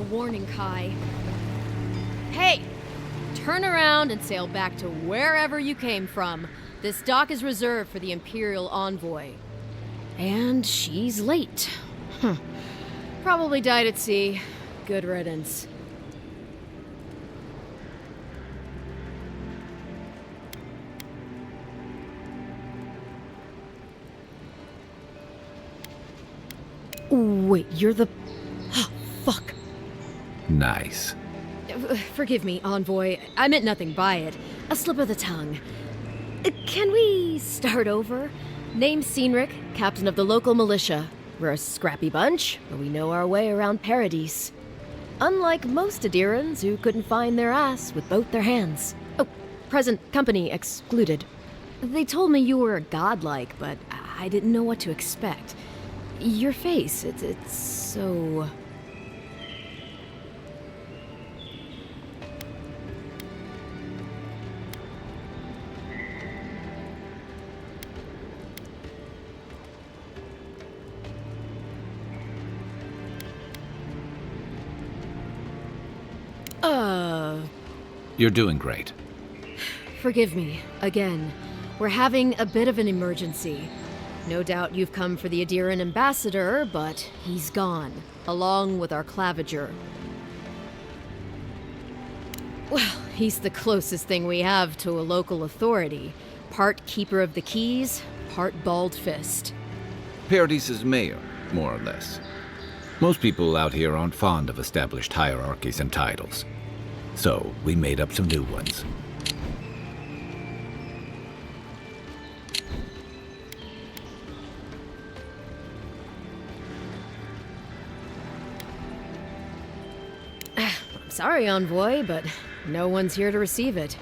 warning, Kai. Hey! Turn around and sail back to wherever you came from. This dock is reserved for the Imperial Envoy. And she's late. Probably died at sea. Good riddance. Wait, you're the... Fuck. Nice. Forgive me, Envoy. I meant nothing by it. A slip of the tongue. Can we start over? Name's Cynric, captain of the local militia. We're a scrappy bunch, but we know our way around Paradise. Unlike most Adirans who couldn't find their ass with both their hands. Oh, present company excluded. They told me you were godlike, but I didn't know what to expect. Your face, it's so... You're doing great. Forgive me, again. We're having a bit of an emergency. No doubt you've come for the Adiran ambassador, but he's gone, along with our claviger. Well, he's the closest thing we have to a local authority. Part keeper of the keys, part bald fist. Paradise's mayor, more or less. Most people out here aren't fond of established hierarchies and titles. So, we made up some new ones. I'm sorry, Envoy, but no one's here to receive it.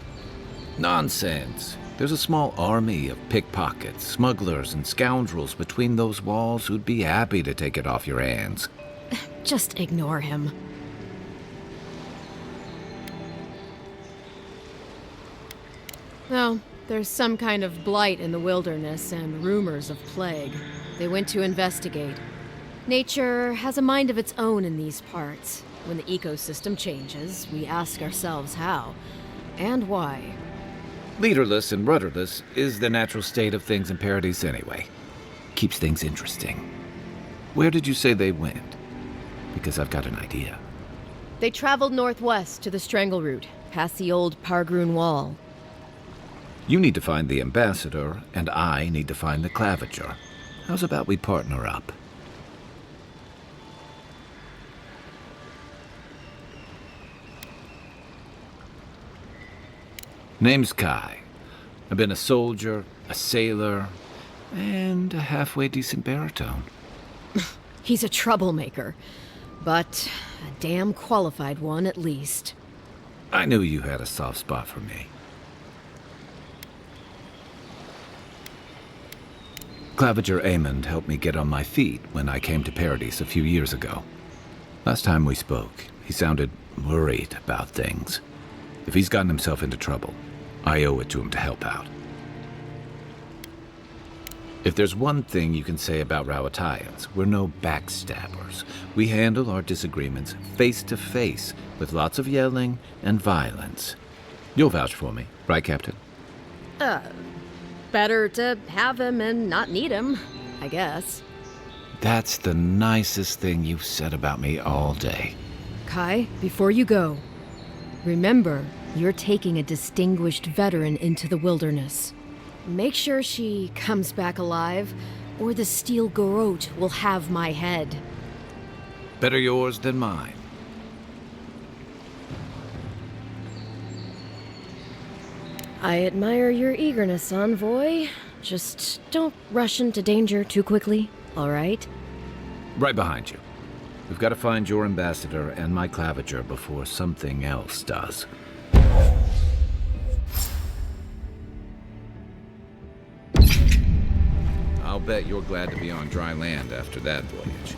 Nonsense. There's a small army of pickpockets, smugglers, and scoundrels between those walls who'd be happy to take it off your hands. Just ignore him. Well, there's some kind of blight in the wilderness and rumors of plague. They went to investigate. Nature has a mind of its own in these parts. When the ecosystem changes, we ask ourselves how and why. Leaderless and rudderless is the natural state of things in Paradise anyway. Keeps things interesting. Where did you say they went? Because I've got an idea. They traveled northwest to the Strangle Route, past the old Pargroon Wall. You need to find the ambassador, and I need to find the claviger. How's about we partner up? Name's Kai. I've been a soldier, a sailor, and a halfway decent baritone. He's a troublemaker, but a damn qualified one at least. I knew you had a soft spot for me. Claviger Amond helped me get on my feet when I came to Paradise a few years ago. Last time we spoke, he sounded worried about things. If he's gotten himself into trouble, I owe it to him to help out. If there's one thing you can say about Rawatayans, we're no backstabbers. We handle our disagreements face to face, with lots of yelling and violence. You'll vouch for me, right, Captain? Better to have him and not need him, I guess. That's the nicest thing you've said about me all day. Kai, before you go, remember, you're taking a distinguished veteran into the wilderness. Make sure she comes back alive, or the Steel Garrote will have my head. Better yours than mine. I admire your eagerness, Envoy. Just don't rush into danger too quickly, all right? Right behind you. We've got to find your ambassador and my claviger before something else does. I'll bet you're glad to be on dry land after that voyage.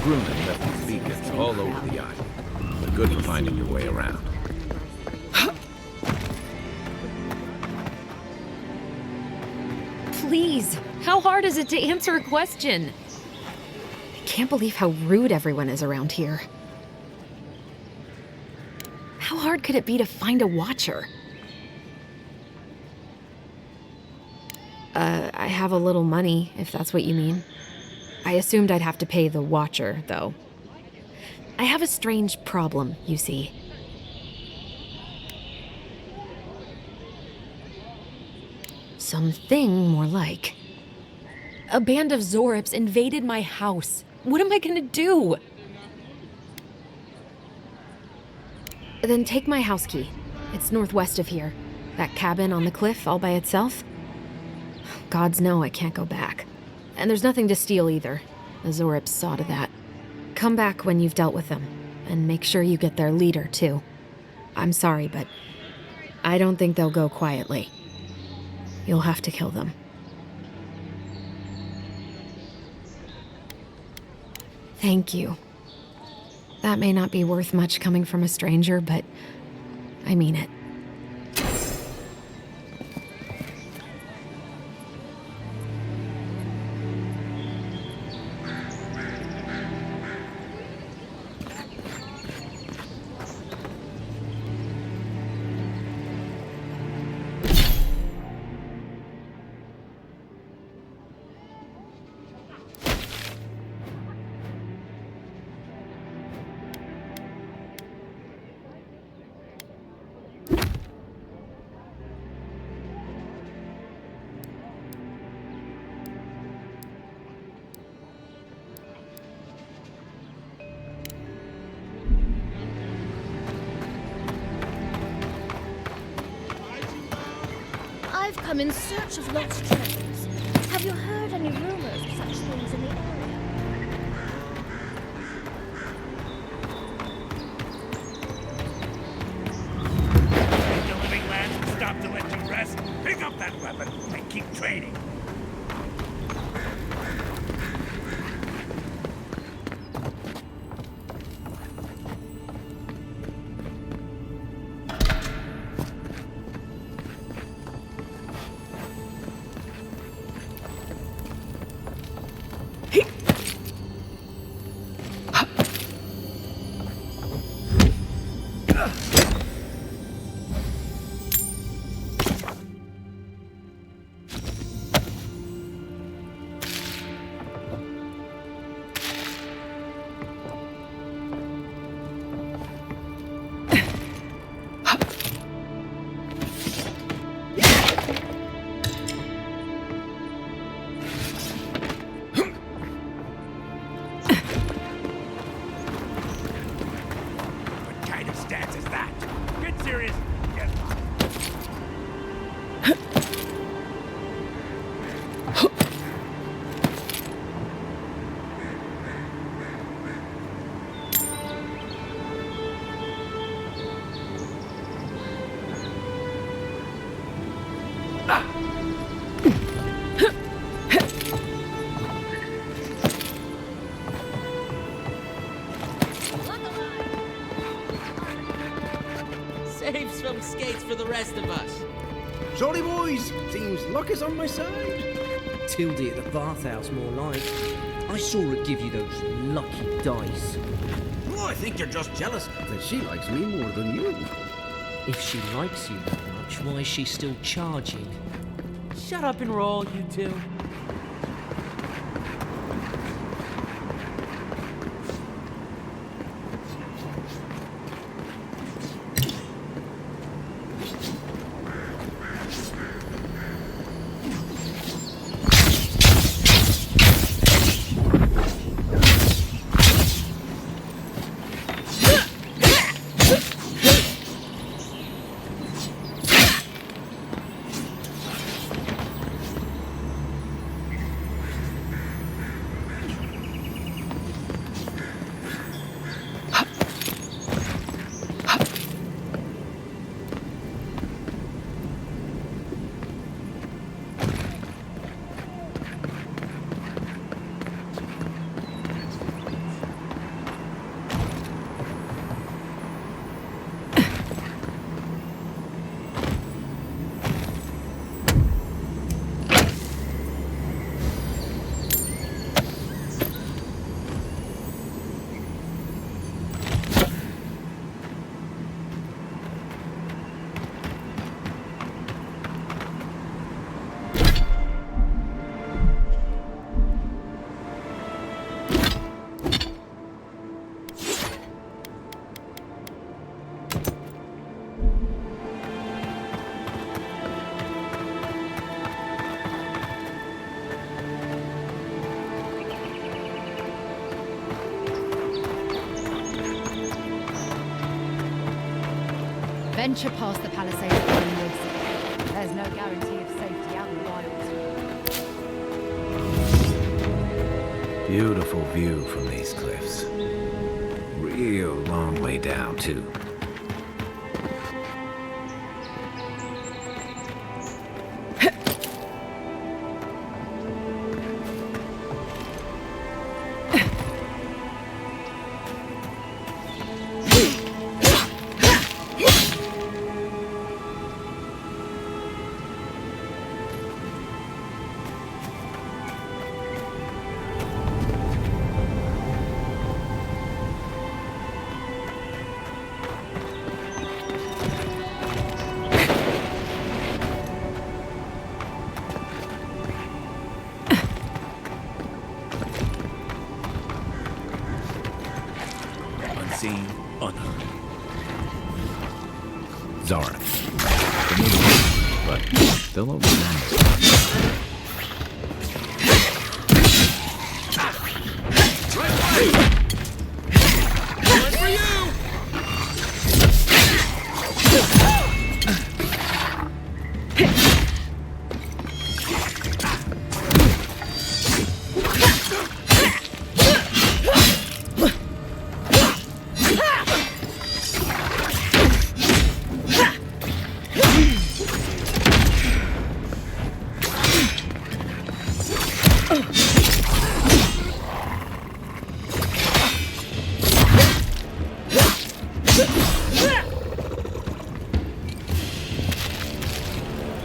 Grumman left these beacons all over the island. They're good for finding your way around. Please, how hard is it to answer a question? I can't believe how rude everyone is around here. How hard could it be to find a watcher? I have a little money, if that's what you mean. I assumed I'd have to pay the watcher, though. I have a strange problem, you see. Something more like. A band of Zorips invaded my house. What am I gonna do? Then take my house key. It's northwest of here. That cabin on the cliff all by itself. Gods know I can't go back. And there's nothing to steal either. The Zorips saw to that. Come back when you've dealt with them. And make sure you get their leader, too. I'm sorry, but I don't think they'll go quietly. You'll have to kill them. Thank you. That may not be worth much coming from a stranger, but I mean it. I've come in search of lost treasures. Have you heard any rumors of such things in the area? If the living lands stop to let you rest, pick up that weapon and keep training. Save some skates for the rest of us. Sorry, boys. Seems luck is on my side. Tildy at the bathhouse, more like. I saw her give you those lucky dice. Oh, I think you're just jealous that she likes me more than you. If she likes you that much, why is she still charging? Shut up and roll, you two. venture past the palisade of Woods. There's no guarantee of safety out in the wilds. Beautiful view from these cliffs. Real long way down, too. Unseen, unheard. Zara. But they'll overrun this.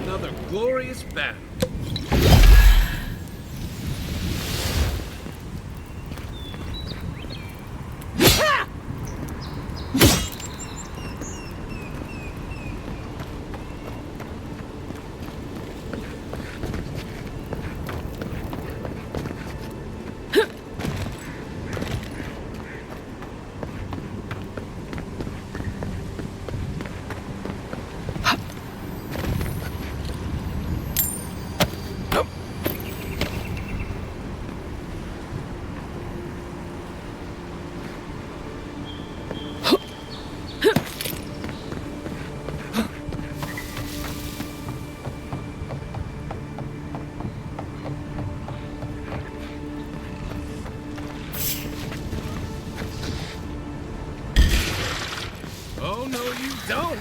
Another glorious battle. Oh, no, you don't!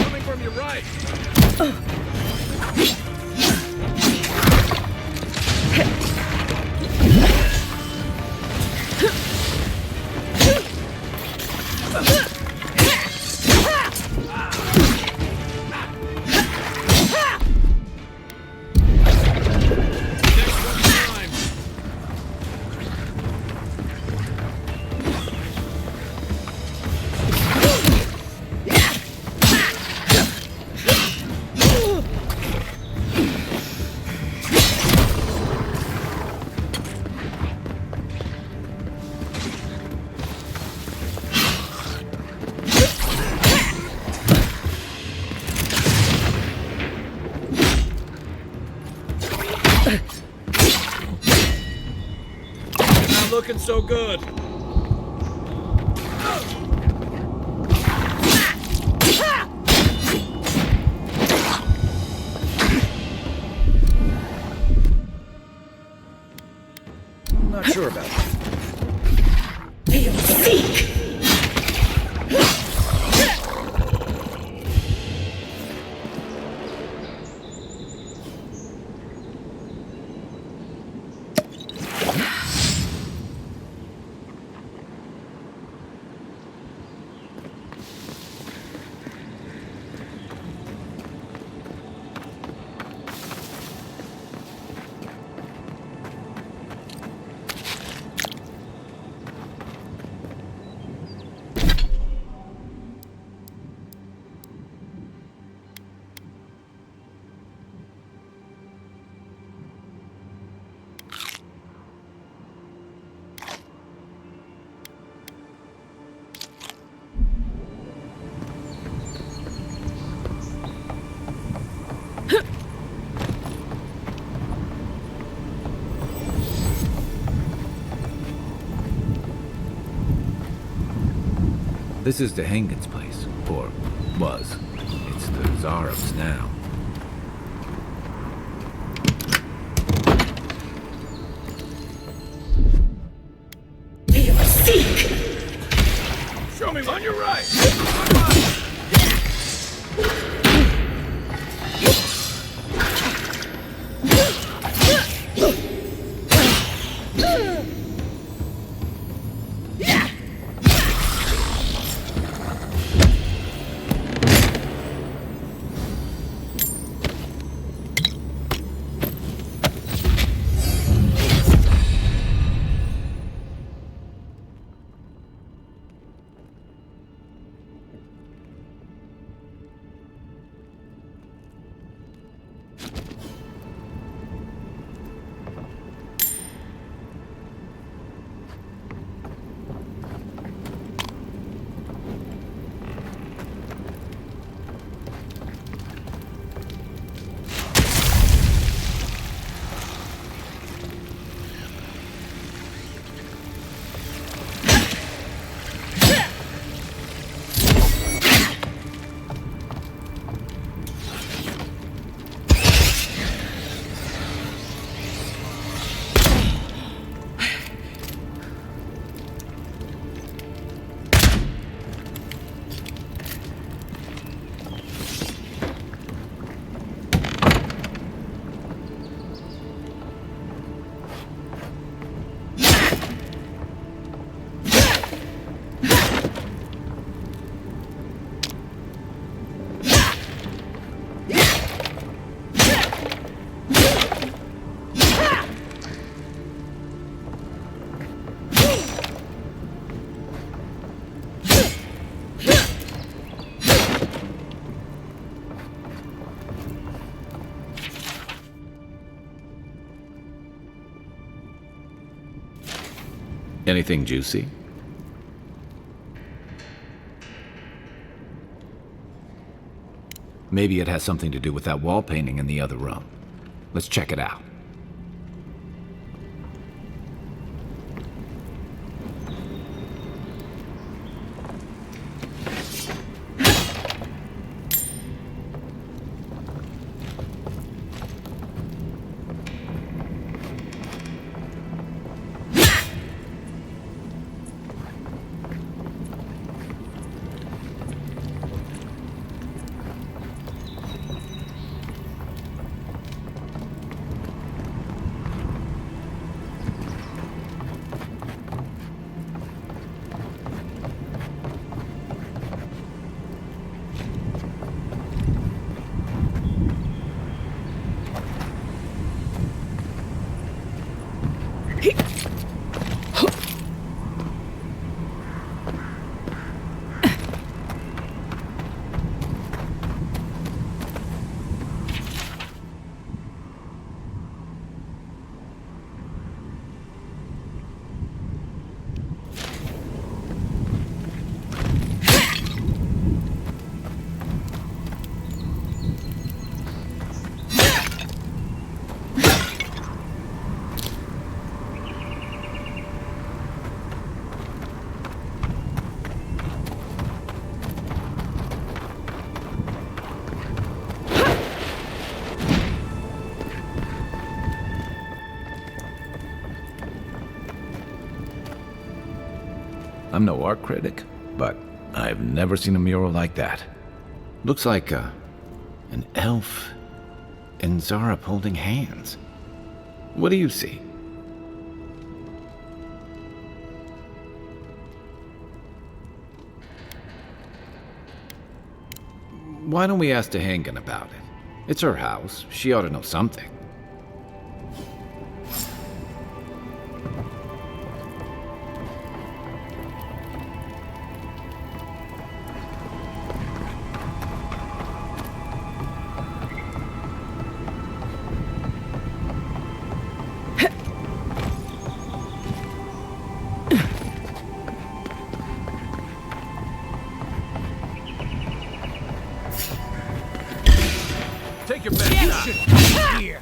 Coming from your right! Not looking so good. Not sure about that. This is the Hangen's place, or was. It's the Zarov's now. Show me on your right! Anything juicy? Maybe it has something to do with that wall painting in the other room. Let's check it out. I'm no art critic, but I've never seen a mural like that. Looks like an elf and Zara holding hands. What do you see? Why don't we ask Hangen about it? It's her house. She ought to know something. Take your best shot. Here.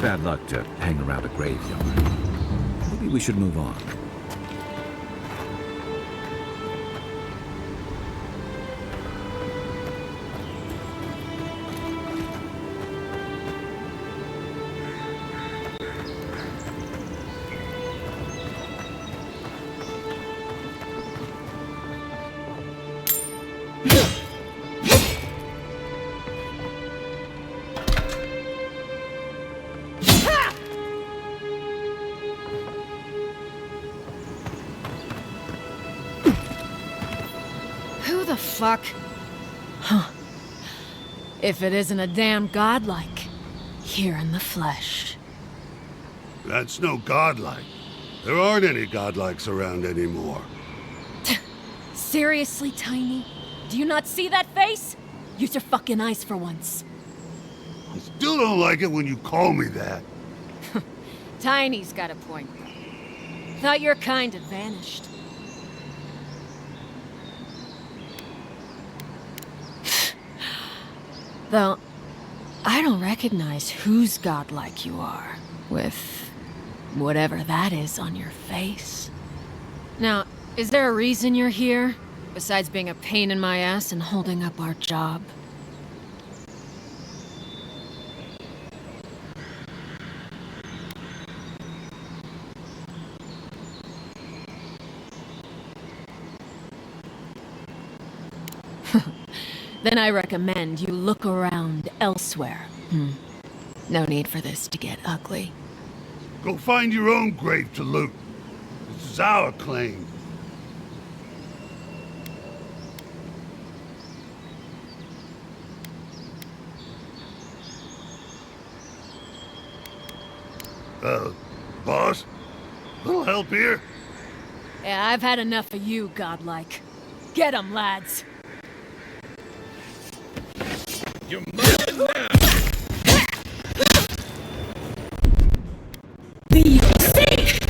Bad luck to hang around a graveyard. Maybe we should move on. Who the fuck? Huh. If it isn't a damn godlike, here in the flesh. That's no godlike. There aren't any godlikes around anymore. Seriously, Tiny? Do you not see that face? Use your fucking eyes for once. I still don't like it when you call me that. Tiny's got a point. Thought your kind had vanished. Though, I don't recognize whose godlike you are, with whatever that is on your face. Now, is there a reason you're here, besides being a pain in my ass and holding up our job? Then I recommend you look around elsewhere. No need for this to get ugly. Go find your own grave to loot. This is our claim. Boss? Little help here? Yeah, I've had enough of you, godlike. Get 'em, lads. You're moving now! Be safe!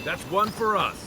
That's one for us.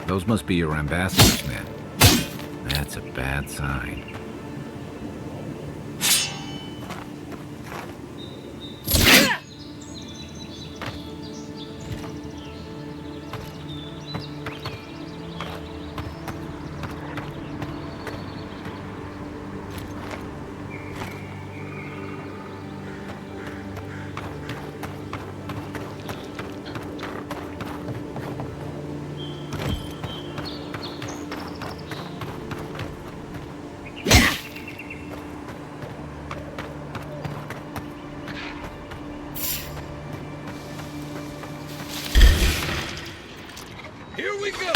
Those must be your ambassadors, men. That's a bad sign. Here we go!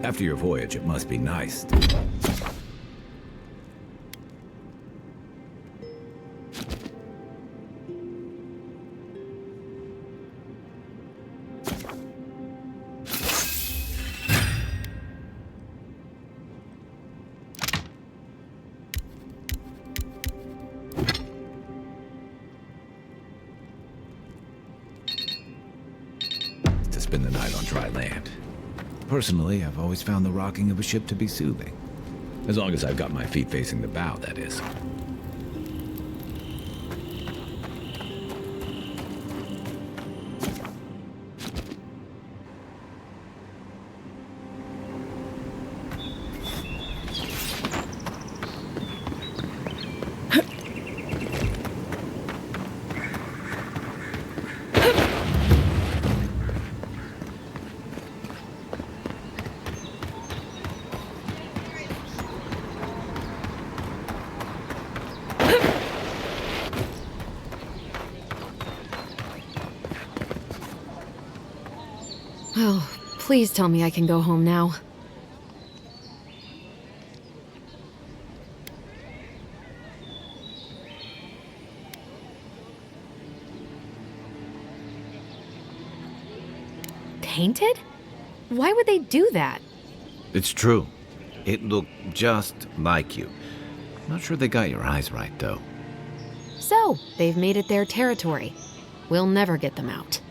After your voyage, it must be nice. To spend the night on dry land. Personally, I've always found the rocking of a ship to be soothing. As long as I've got my feet facing the bow, that is. Oh, please tell me I can go home now. Painted? Why would they do that? It's true. It looked just like you. Not sure they got your eyes right, though. So, they've made it their territory. We'll never get them out.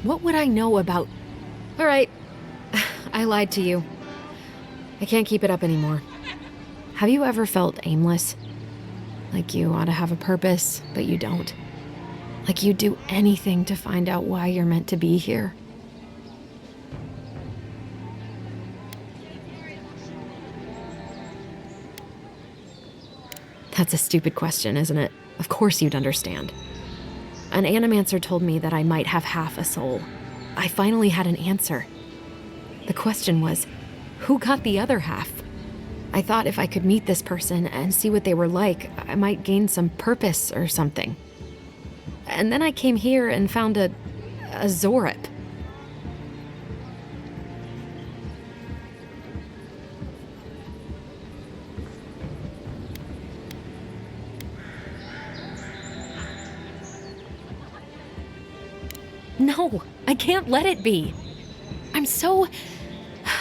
What would I know about... All right, I lied to you. I can't keep it up anymore. Have you ever felt aimless? Like you ought to have a purpose, but you don't? Like you'd do anything to find out why you're meant to be here? That's a stupid question, isn't it? Of course you'd understand. An animancer told me that I might have half a soul. I finally had an answer. The question was, who got the other half? I thought if I could meet this person and see what they were like, I might gain some purpose or something. And then I came here and found a Zorip. No, I can't let it be. I'm so...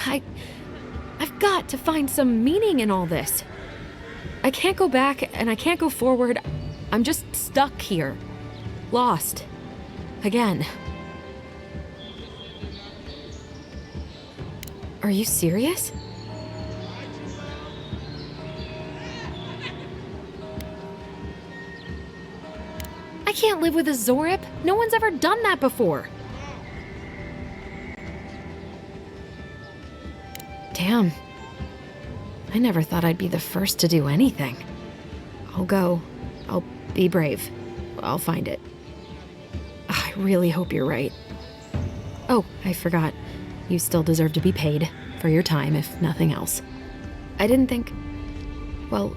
I've got to find some meaning in all this. I can't go back and I can't go forward. I'm just stuck here. Lost. Again. Are you serious? I can't live with a Zorip. No one's ever done that before. Damn. I never thought I'd be the first to do anything. I'll go. I'll be brave. I'll find it. I really hope you're right. Oh, I forgot. You still deserve to be paid for your time, if nothing else. I didn't think... Well,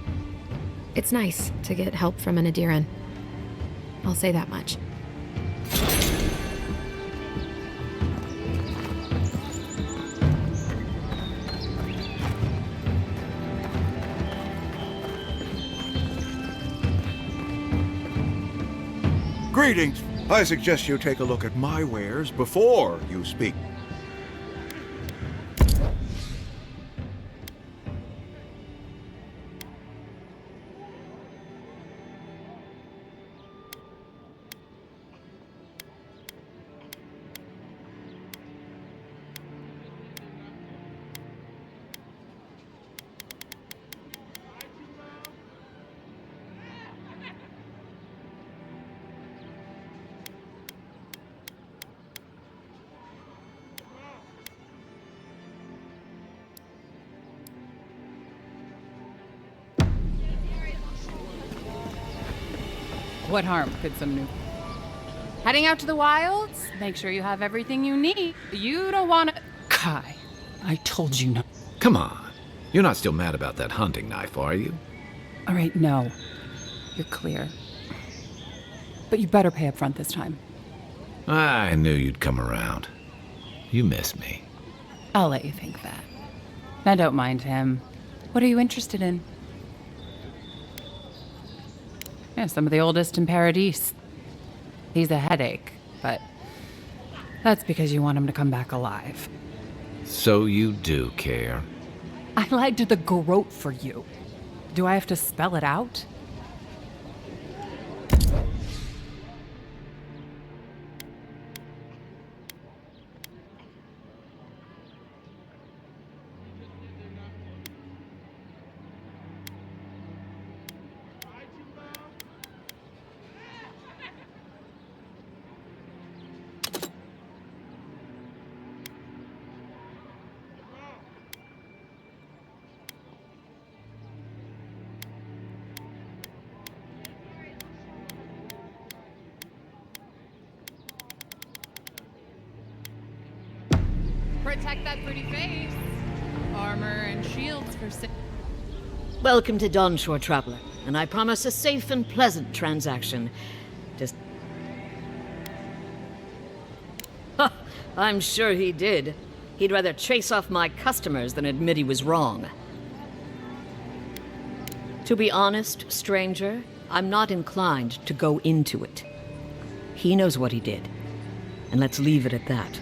it's nice to get help from an Adiran. I'll say that much. Greetings. I suggest you take a look at my wares before you speak. What harm could some new... Heading out to the wilds? Make sure you have everything you need. You don't want to... Kai, I told you no. Come on. You're not still mad about that hunting knife, are you? All right, no. You're clear. But you better pay up front this time. I knew you'd come around. You miss me. I'll let you think that. Now don't mind him. What are you interested in? Yeah, some of the oldest in Paradise. He's a headache, but that's because you want him to come back alive. So you do care. I lied to the garrote for you. Do I have to spell it out? Protect that pretty face. Armor and shields for Welcome to Dawnshore, Traveler, and I promise a safe and pleasant transaction. Just... Ha! I'm sure he did. He'd rather chase off my customers than admit he was wrong. To be honest, stranger, I'm not inclined to go into it. He knows what he did, and let's leave it at that.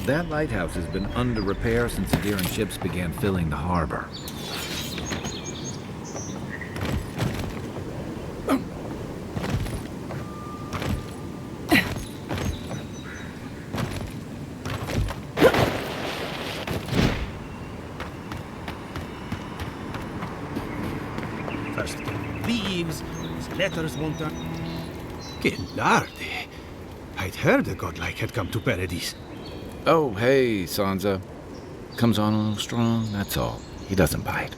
That lighthouse has been under repair since Aderan ships began filling the harbor. First thieves, his letters won't... Que larde! I'd heard a godlike had come to Paradise. Oh, hey, Sansa. Comes on a little strong, that's all. He doesn't bite.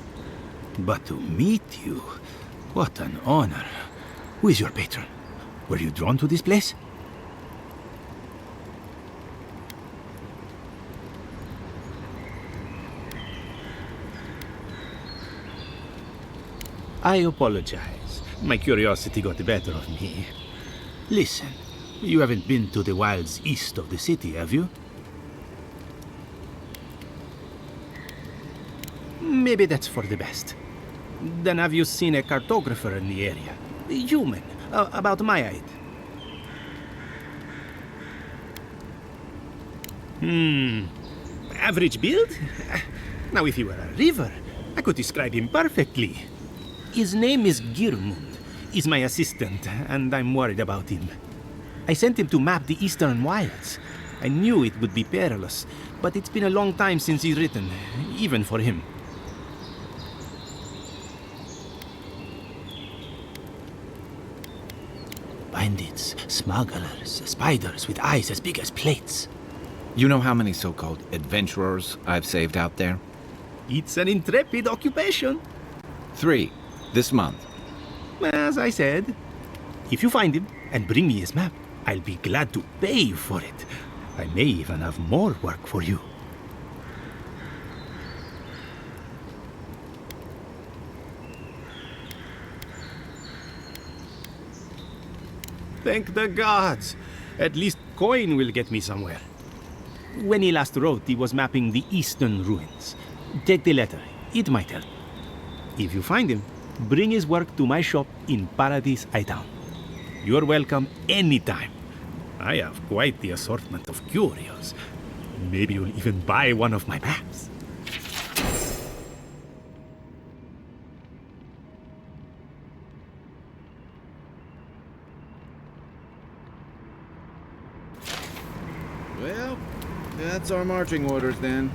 But to meet you, what an honor. Who is your patron? Were you drawn to this place? I apologize. My curiosity got the better of me. Listen, you haven't been to the wilds east of the city, have you? Maybe that's for the best. Then have you seen a cartographer in the area? A human, about my height. Average build? Now if he were a river, I could describe him perfectly. His name is Girmund. He's my assistant, and I'm worried about him. I sent him to map the eastern wilds. I knew it would be perilous, but it's been a long time since he's written, even for him. Bandits, smugglers, spiders with eyes as big as plates. You know how many so-called adventurers I've saved out there? It's an intrepid occupation. 3, this month. As I said, if you find him and bring me his map, I'll be glad to pay you for it. I may even have more work for you. Thank the gods. At least coin will get me somewhere. When he last wrote, he was mapping the eastern ruins. Take the letter. It might help. If you find him, bring his work to my shop in Paradise Town. You're welcome anytime. I have quite the assortment of curios. Maybe you'll even buy one of my maps. Well, that's our marching orders then.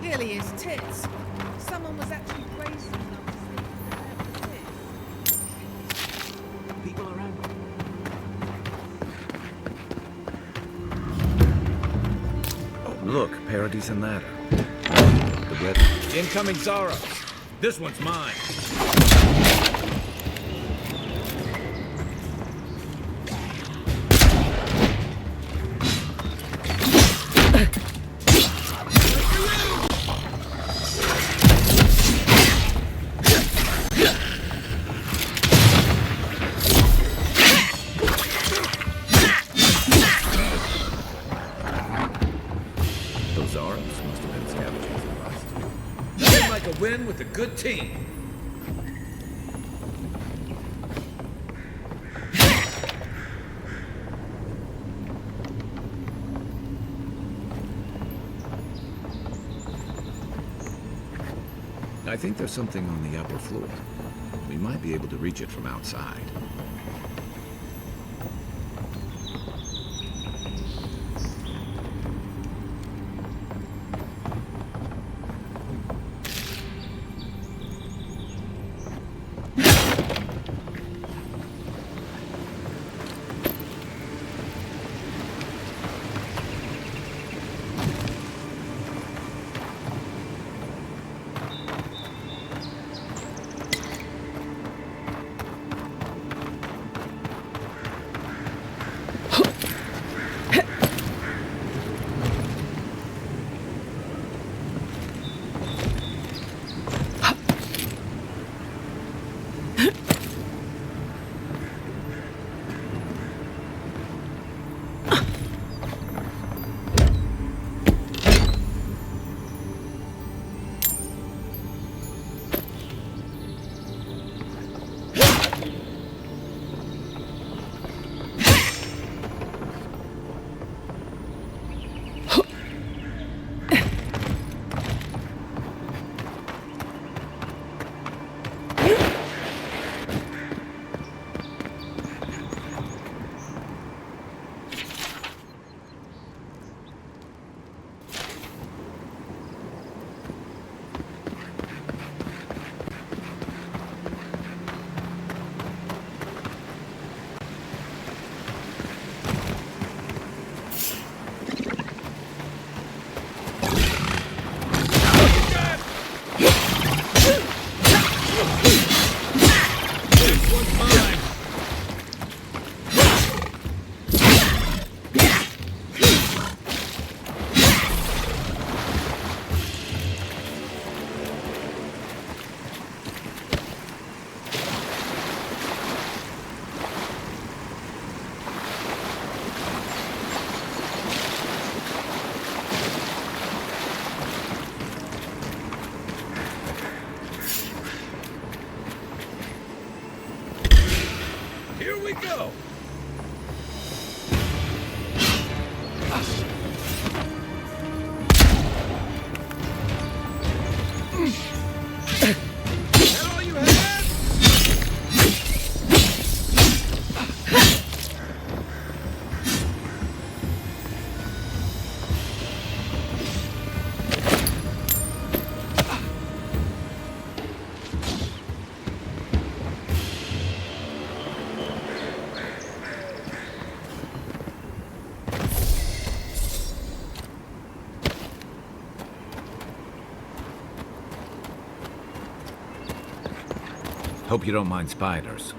Really is tits. Someone was actually crazy enough to sleep with people around. Oh, look, Paradise and Ladder. The red... Incoming Zara. This one's mine. Win with a good team. I think there's something on the upper floor. We might be able to reach it from outside. go! That all you had? Hope you don't mind spiders.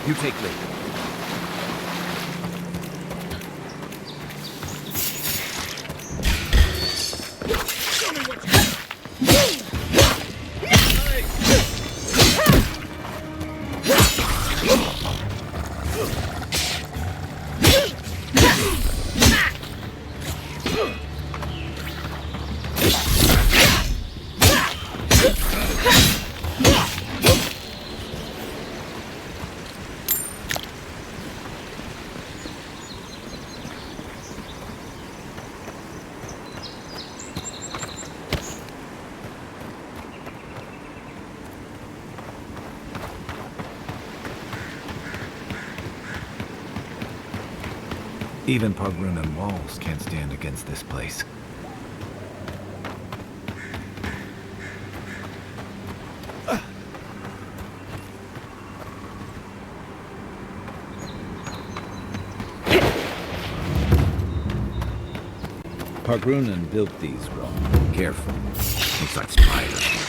You take lead. Even Pogrunan walls can't stand against this place. Pogrunan built these wrong. Careful. Looks like spiders.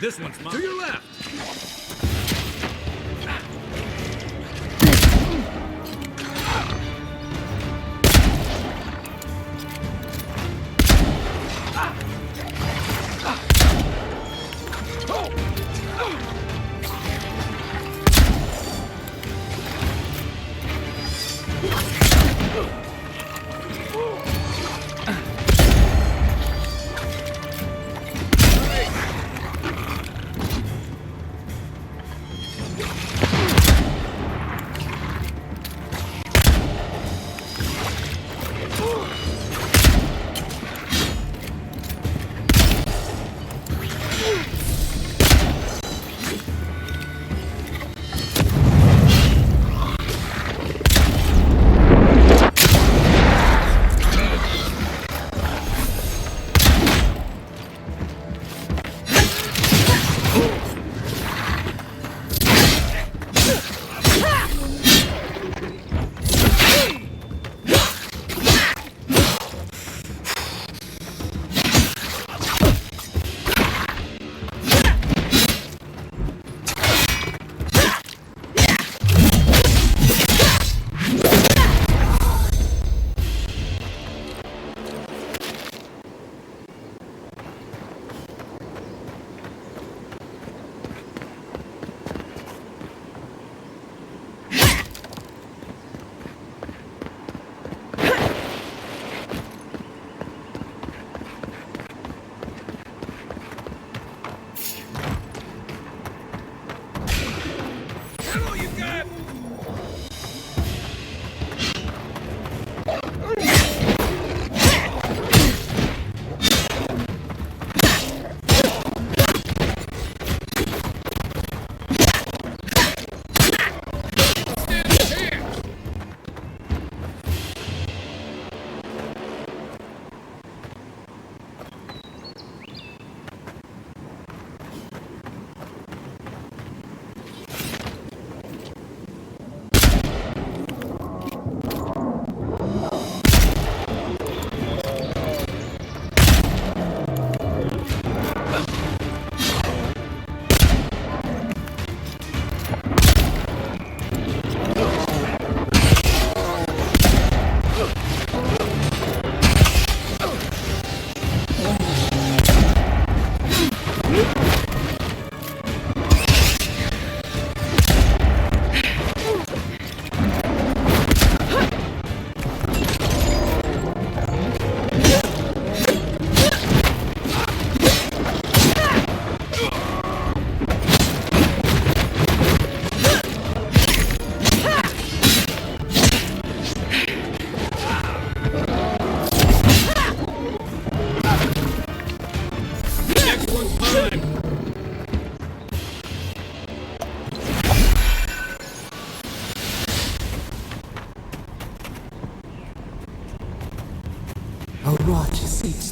This one's mine. To your left!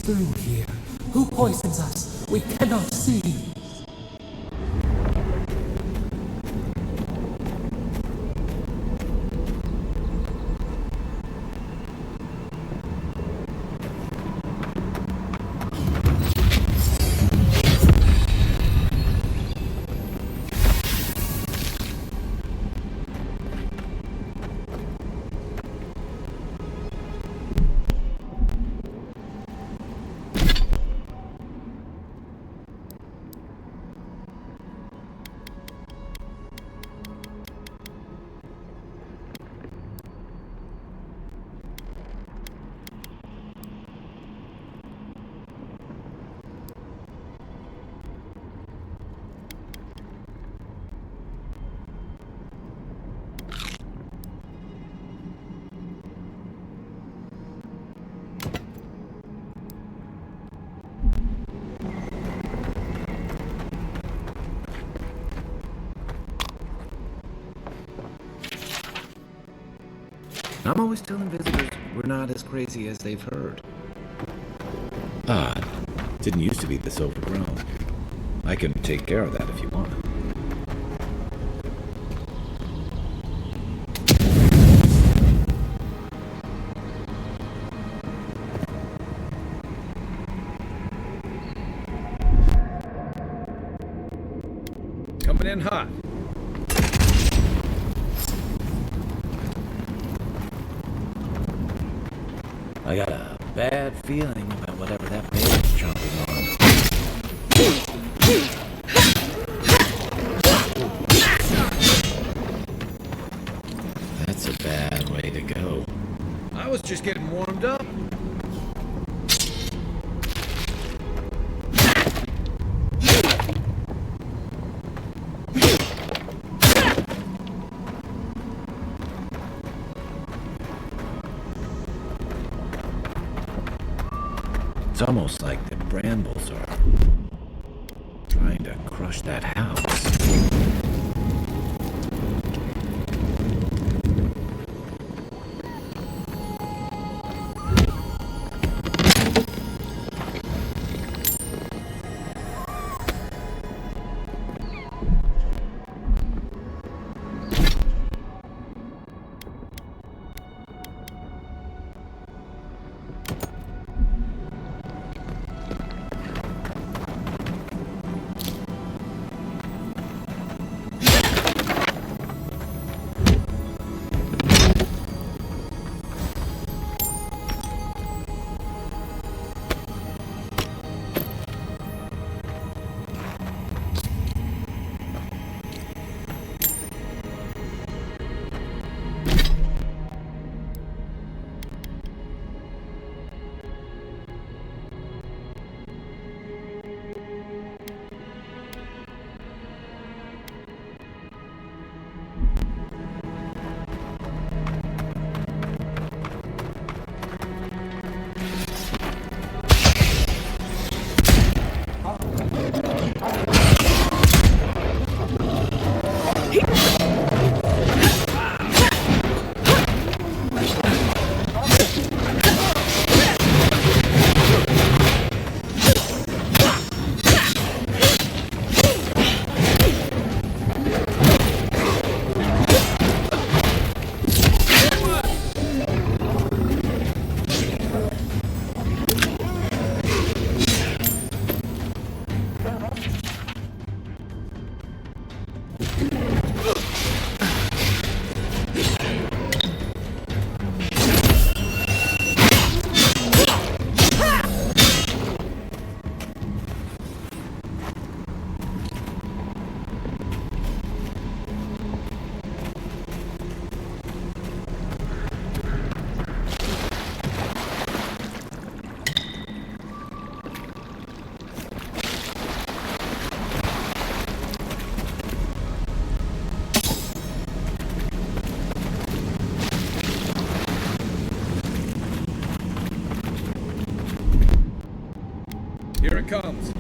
through here? Who poisons us? We cannot see. I'm always telling visitors we're not as crazy as they've heard. Odd. Didn't used to be this overgrown. I can take care of that if you want. Coming in hot. I got a bad feeling about whatever that baby's chomping on. That's a bad way to go. I was just getting warmed up. It's almost like the brambles are trying to crush that house. Here it comes.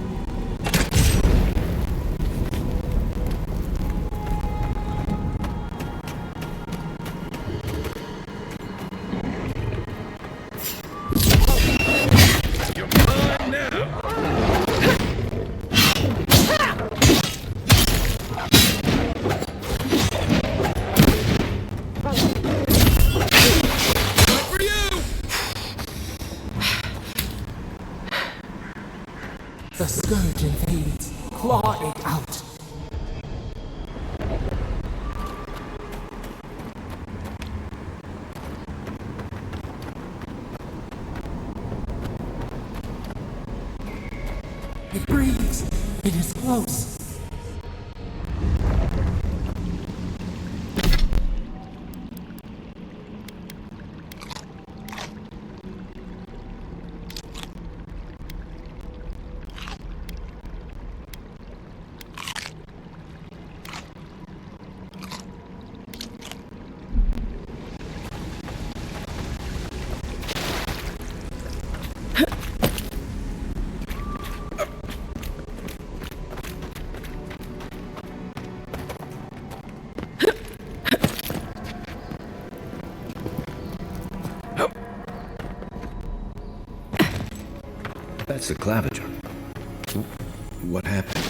You're The scourge invades. Claw it out. It breathes. It is close. That's the claviger. What happened?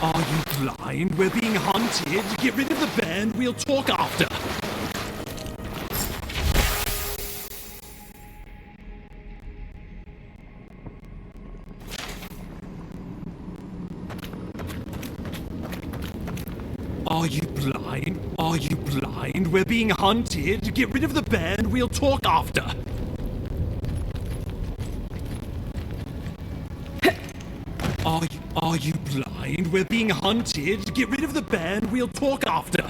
Are you blind? We're being hunted. Get rid of the band. We'll talk after. Are you blind? Are you blind? We're being hunted. Get rid of the band. We'll talk after. Are you blind? We're being hunted. Get rid of the band. We'll talk after.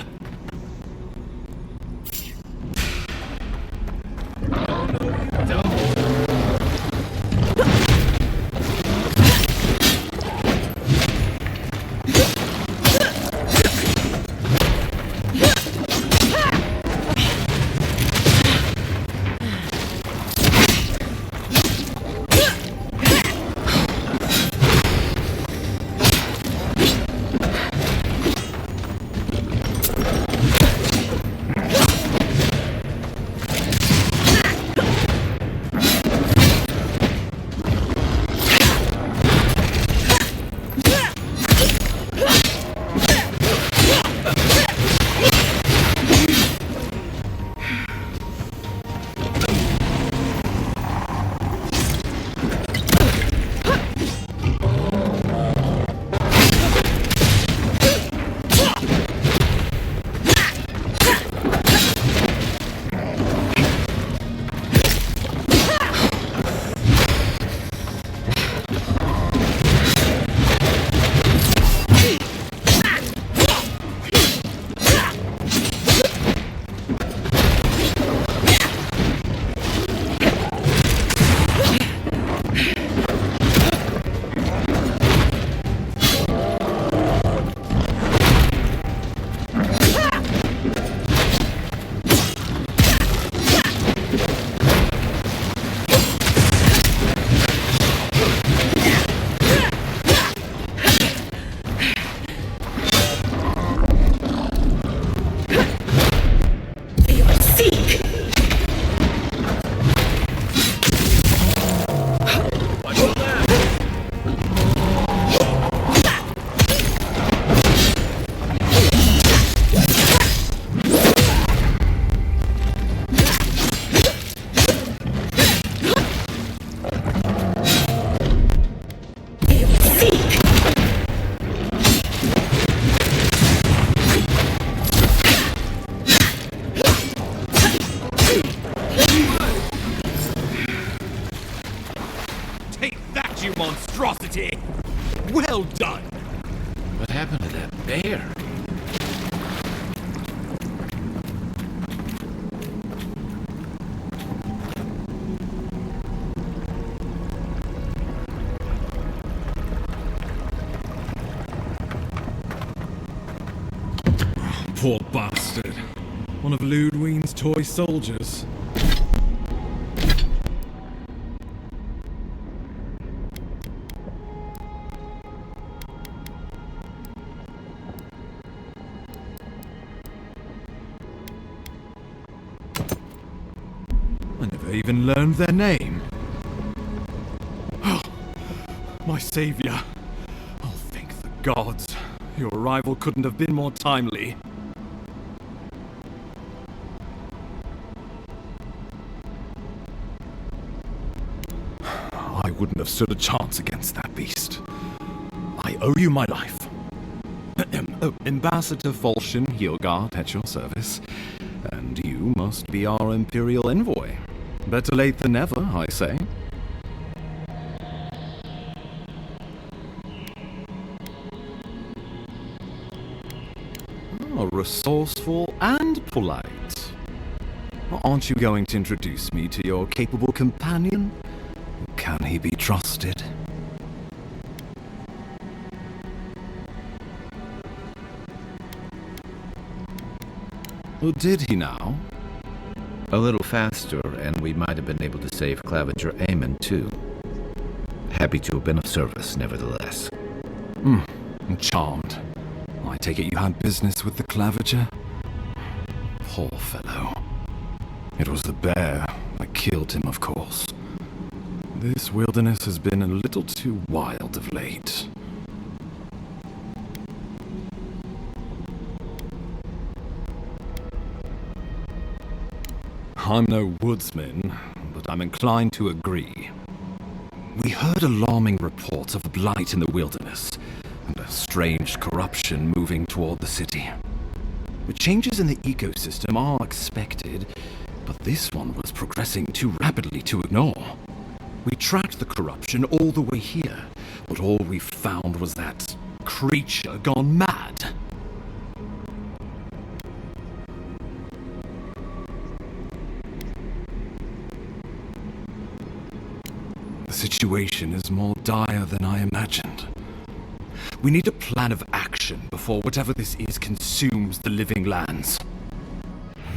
Monstrosity! Well done! What happened to that bear? Poor bastard. One of Ludwine's toy soldiers. I never even learned their name. Oh, my savior. Oh, thank the gods. Your arrival couldn't have been more timely. I wouldn't have stood a chance against that beast. owe you my life. Ambassador Volshin Hildgard at your service. And you must be our Imperial envoy. Better late than never, I say. Oh, resourceful and polite. Aren't you going to introduce me to your capable companion? Can he be trusted? Or did he now? A little faster, and we might have been able to save Claviger Aemon too. Happy to have been of service, nevertheless. Charmed. I take it you had business with the Claviger? Poor fellow. It was the bear that killed him, of course. This wilderness has been a little too wild of late. I'm no woodsman, but I'm inclined to agree. We heard alarming reports of blight in the wilderness, and a strange corruption moving toward the city. The changes in the ecosystem are expected, but this one was progressing too rapidly to ignore. We tracked the corruption all the way here, but all we found was that creature gone mad. The situation is more dire than I imagined. We need a plan of action before whatever this is consumes the living lands.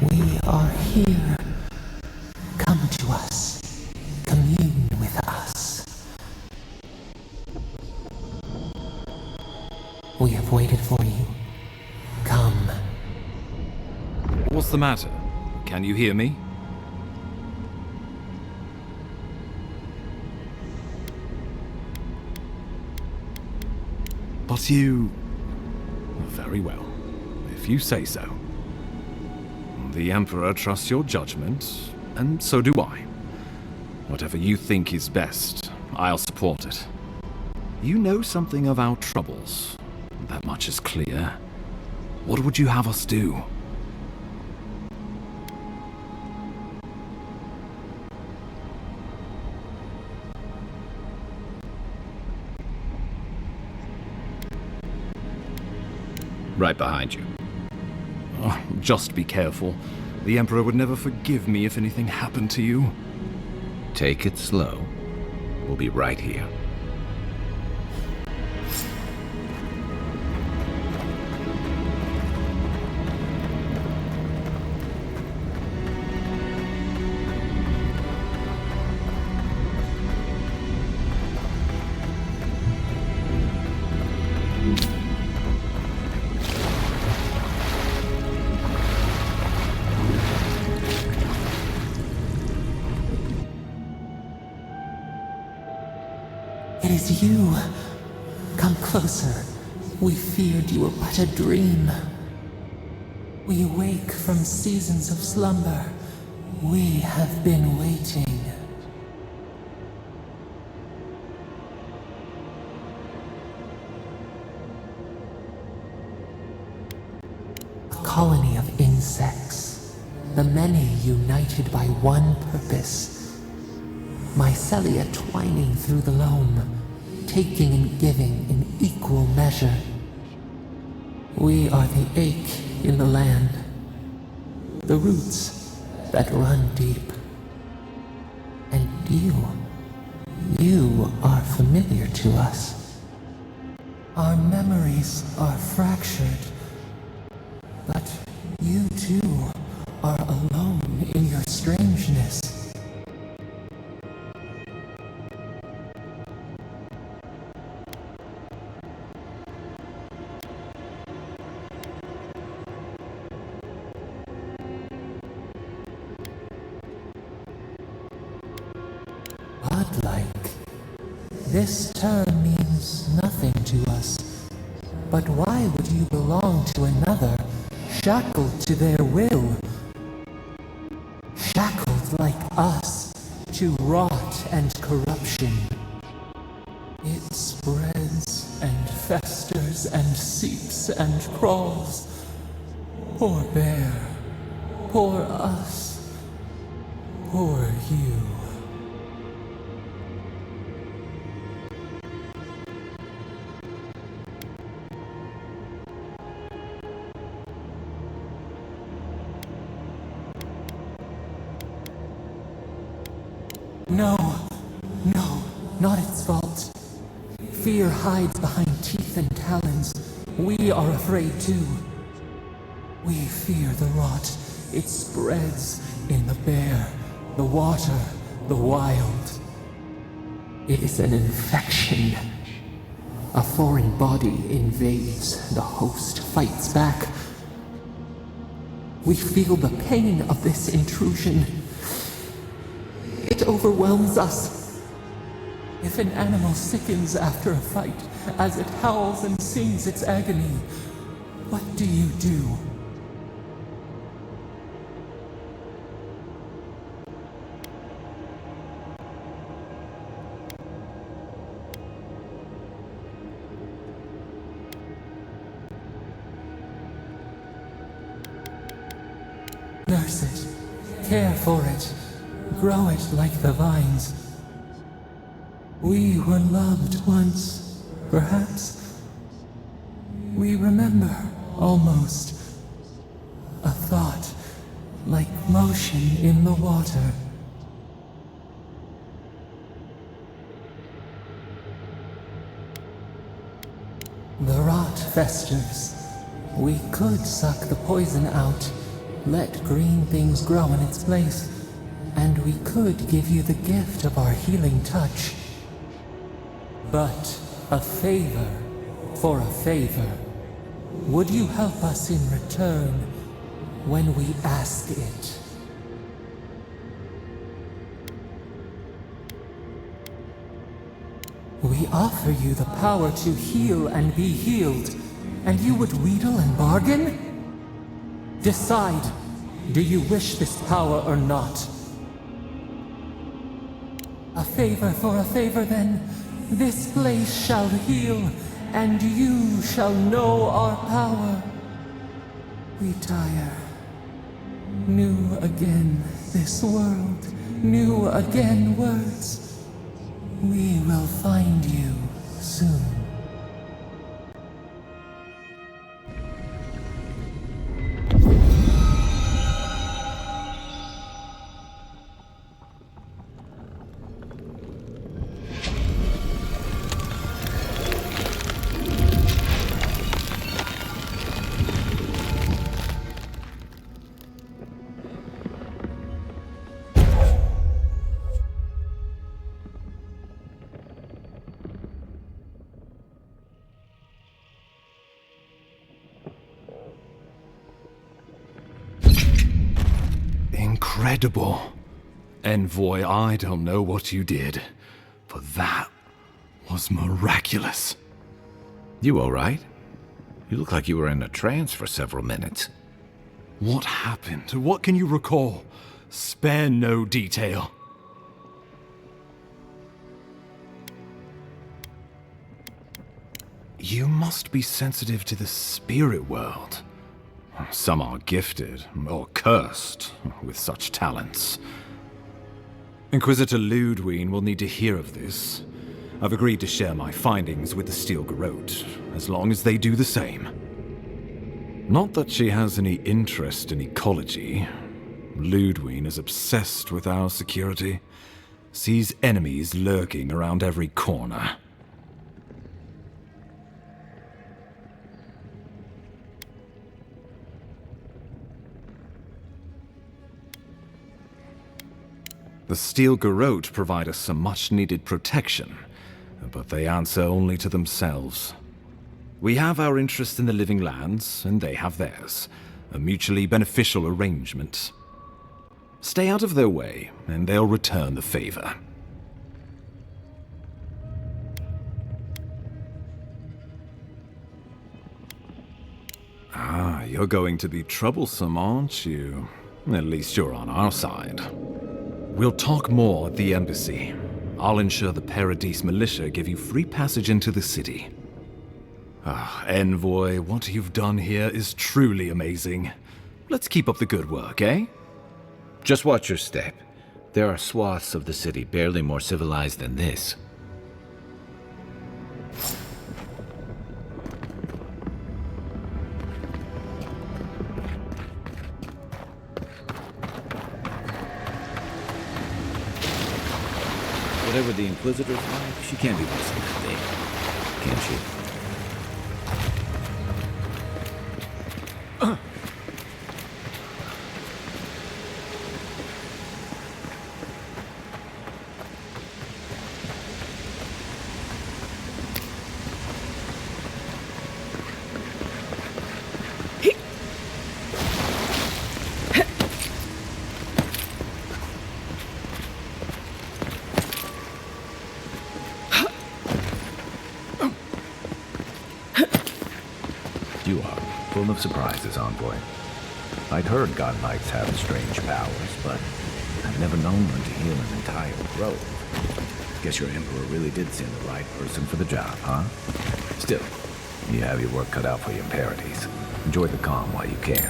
We are here. Come to us. Commune with us. We have waited for you. Come. What's the matter? Can you hear me? But you... Very well, if you say so. The Emperor trusts your judgment, and so do I. Whatever you think is best, I'll support it. You know something of our troubles. That much is clear. What would you have us do? Right behind you. Oh, just be careful. The Emperor would never forgive me if anything happened to you. Take it slow. We'll be right here. It is you. Come closer. We feared you were but a dream. We awake from seasons of slumber. We have been waiting. A colony of insects. The many united by one purpose. Mycelia twining through the loam, taking and giving in equal measure. We are the ache in the land, the roots that run deep. And you are familiar to us. Our memories are fractured, but you too are alone in your strangeness. Godlike. This term means nothing to us. But why would you belong to another, shackled to their will? Shackled like us to rot and corruption. It spreads and festers and seeps and crawls. Poor bear, poor us, poor you. No, not its fault. Fear hides behind teeth and talons. We are afraid too. We fear the rot. It spreads in the bear, the water, the wild. It is an infection. A foreign body invades, the host fights back. We feel the pain of this intrusion. It overwhelms us. If an animal sickens after a fight, as it howls and sings its agony, what do you do? Nurse it, care for it, grow it like the vines. We were loved once, perhaps. We remember, almost. A thought, like motion in the water. The rot festers. We could suck the poison out, let green things grow in its place, and we could give you the gift of our healing touch. But a favor for a favor. Would you help us in return when we ask it? We offer you the power to heal and be healed, and you would wheedle and bargain? Decide, do you wish this power or not? A favor for a favor then. This place shall heal, and you shall know our power. We tire. New again this world, new again words. We will find you soon. Incredible. Envoy, I don't know what you did, but that was miraculous. You all right? You look like you were in a trance for several minutes. What happened? What can you recall? Spare no detail. You must be sensitive to the spirit world. Some are gifted, or cursed, with such talents. Inquisitor Ludwig will need to hear of this. I've agreed to share my findings with the Steel Garrote, as long as they do the same. Not that she has any interest in ecology. Ludwig is obsessed with our security, sees enemies lurking around every corner. The Steel Garrote provide us some much-needed protection, but they answer only to themselves. We have our interest in the living lands, and they have theirs. A mutually beneficial arrangement. Stay out of their way, and they'll return the favor. Ah, you're going to be troublesome, aren't you? At least you're on our side. We'll talk more at the embassy. I'll ensure the Paradise militia give you free passage into the city. Ah, Envoy, what you've done here is truly amazing. Let's keep up the good work, eh? Just watch your step. There are swaths of the city barely more civilized than this. Whatever the Inquisitor's like, she can't be worse than that thing, can she? You are full of surprises, Envoy. I'd heard godlikes have strange powers, but I've never known one to heal an entire grove. Guess your Emperor really did send the right person for the job, huh? Still, you have your work cut out for you in Paradise. Enjoy the calm while you can.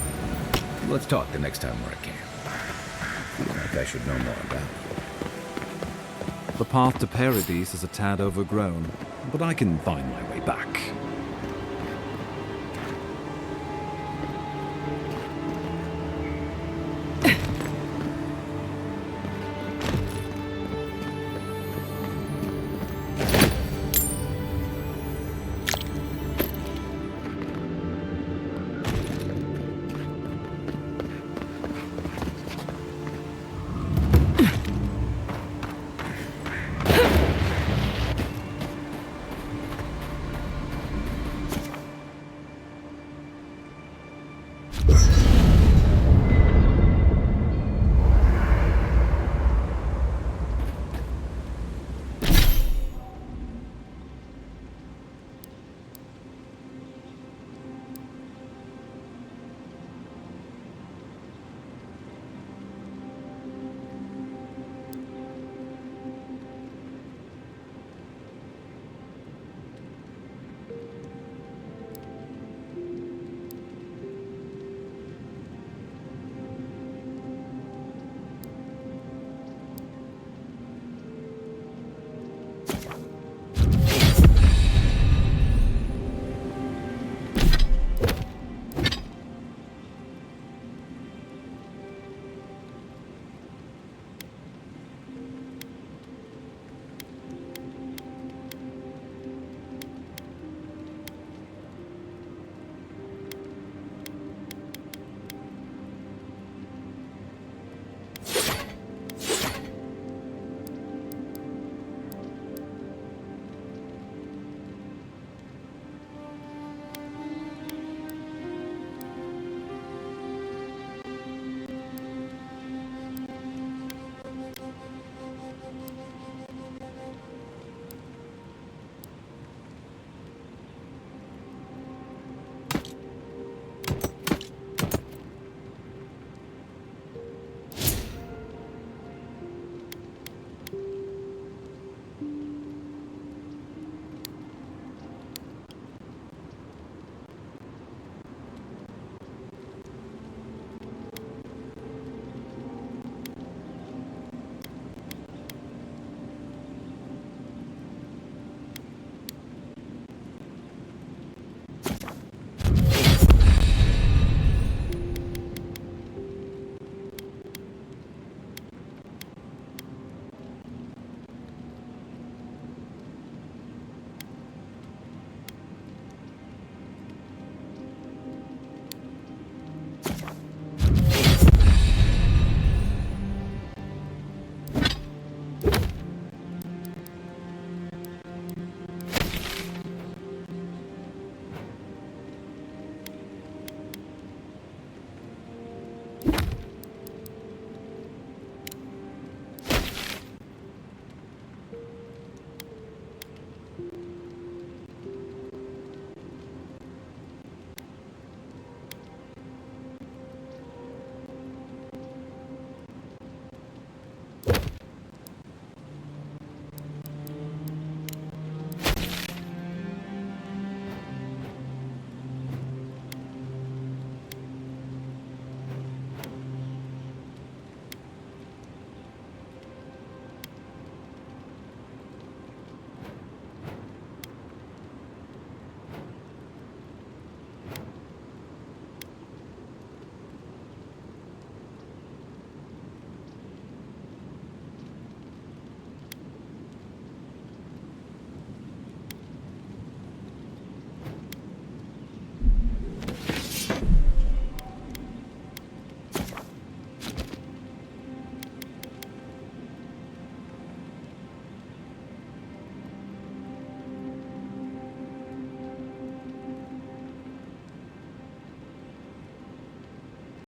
Let's talk the next time we're at camp. I feel like I should know more about it. The path to Paradise is a tad overgrown, but I can find my way back.